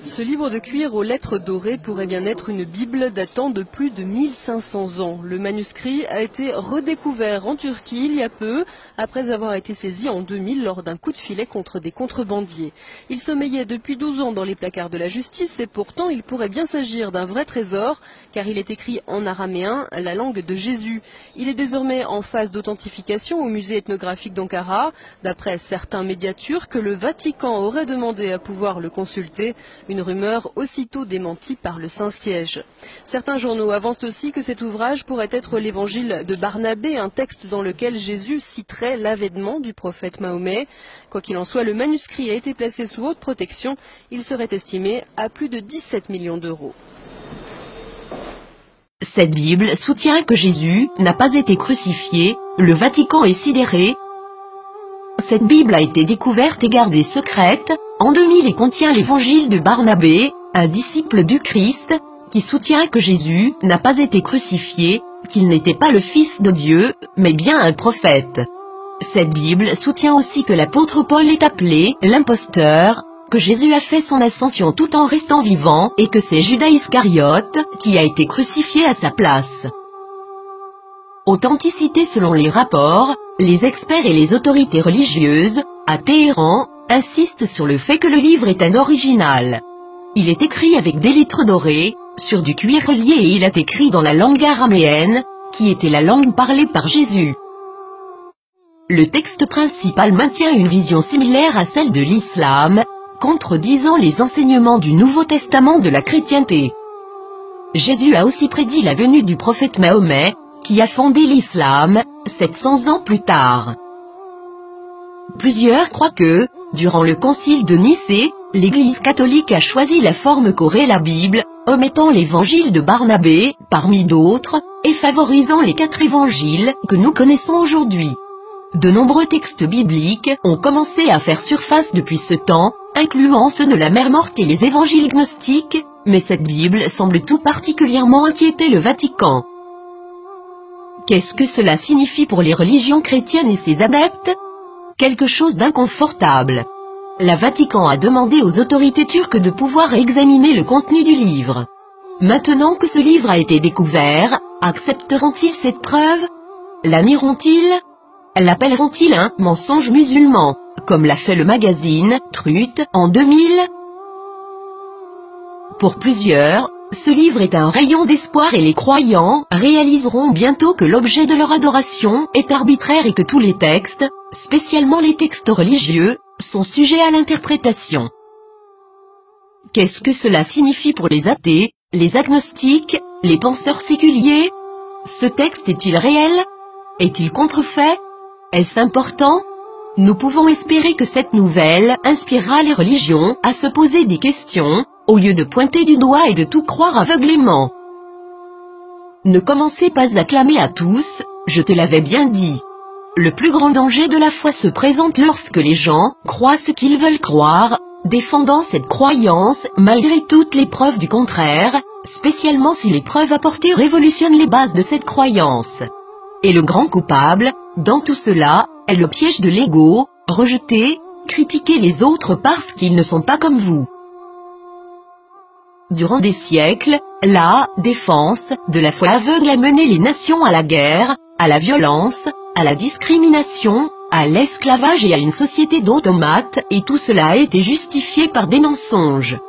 Ce livre de cuir aux lettres dorées pourrait bien être une Bible datant de plus de 1500 ans. Le manuscrit a été redécouvert en Turquie il y a peu, après avoir été saisi en 2000 lors d'un coup de filet contre des contrebandiers. Il sommeillait depuis 12 ans dans les placards de la justice et pourtant il pourrait bien s'agir d'un vrai trésor, car il est écrit en araméen, la langue de Jésus. Il est désormais en phase d'authentification au musée ethnographique d'Ankara. D'après certains médias turcs, le Vatican aurait demandé à pouvoir le consulter. Une rumeur aussitôt démentie par le Saint-Siège. Certains journaux avancent aussi que cet ouvrage pourrait être l'évangile de Barnabé, un texte dans lequel Jésus citerait l'avènement du prophète Mahomet. Quoi qu'il en soit, le manuscrit a été placé sous haute protection. Il serait estimé à plus de 17 millions d'euros. Cette Bible soutient que Jésus n'a pas été crucifié, le Vatican est sidéré. Cette Bible a été découverte et gardée secrète en 2000 et contient l'évangile de Barnabé, un disciple du Christ, qui soutient que Jésus n'a pas été crucifié, qu'il n'était pas le Fils de Dieu, mais bien un prophète. Cette Bible soutient aussi que l'apôtre Paul est appelé l'imposteur, que Jésus a fait son ascension tout en restant vivant et que c'est Judas Iscariote qui a été crucifié à sa place. Authenticité selon les rapports, les experts et les autorités religieuses, à Téhéran, insistent sur le fait que le livre est un original. Il est écrit avec des lettres dorées, sur du cuir relié et il est écrit dans la langue araméenne, qui était la langue parlée par Jésus. Le texte principal maintient une vision similaire à celle de l'islam, contredisant les enseignements du Nouveau Testament de la chrétienté. Jésus a aussi prédit la venue du prophète Mahomet, qui a fondé l'islam, 700 ans plus tard. Plusieurs croient que, durant le concile de Nicée, l'Église catholique a choisi la forme qu'aurait la Bible, omettant l'évangile de Barnabé, parmi d'autres, et favorisant les 4 évangiles que nous connaissons aujourd'hui. De nombreux textes bibliques ont commencé à faire surface depuis ce temps, incluant ceux de la Mère morte et les évangiles gnostiques, mais cette Bible semble tout particulièrement inquiéter le Vatican. Qu'est-ce que cela signifie pour les religions chrétiennes et ses adeptes? Quelque chose d'inconfortable. Le Vatican a demandé aux autorités turques de pouvoir examiner le contenu du livre. Maintenant que ce livre a été découvert, accepteront-ils cette preuve? La nieront-ils? L'appelleront-ils un mensonge musulman, comme l'a fait le magazine Truth en 2000? Pour plusieurs, ce livre est un rayon d'espoir et les croyants réaliseront bientôt que l'objet de leur adoration est arbitraire et que tous les textes, spécialement les textes religieux, sont sujets à l'interprétation. Qu'est-ce que cela signifie pour les athées, les agnostiques, les penseurs séculiers? Ce texte est-il réel? Est-il contrefait? Est-ce important? Nous pouvons espérer que cette nouvelle inspirera les religions à se poser des questions, au lieu de pointer du doigt et de tout croire aveuglément. Ne commencez pas à clamer à tous, je te l'avais bien dit. Le plus grand danger de la foi se présente lorsque les gens croient ce qu'ils veulent croire, défendant cette croyance malgré toutes les preuves du contraire, spécialement si les preuves apportées révolutionnent les bases de cette croyance. Et le grand coupable, dans tout cela, est le piège de l'ego, rejeter, critiquer les autres parce qu'ils ne sont pas comme vous. Durant des siècles, la défense de la foi aveugle a mené les nations à la guerre, à la violence, à la discrimination, à l'esclavage et à une société d'automates, et tout cela a été justifié par des mensonges.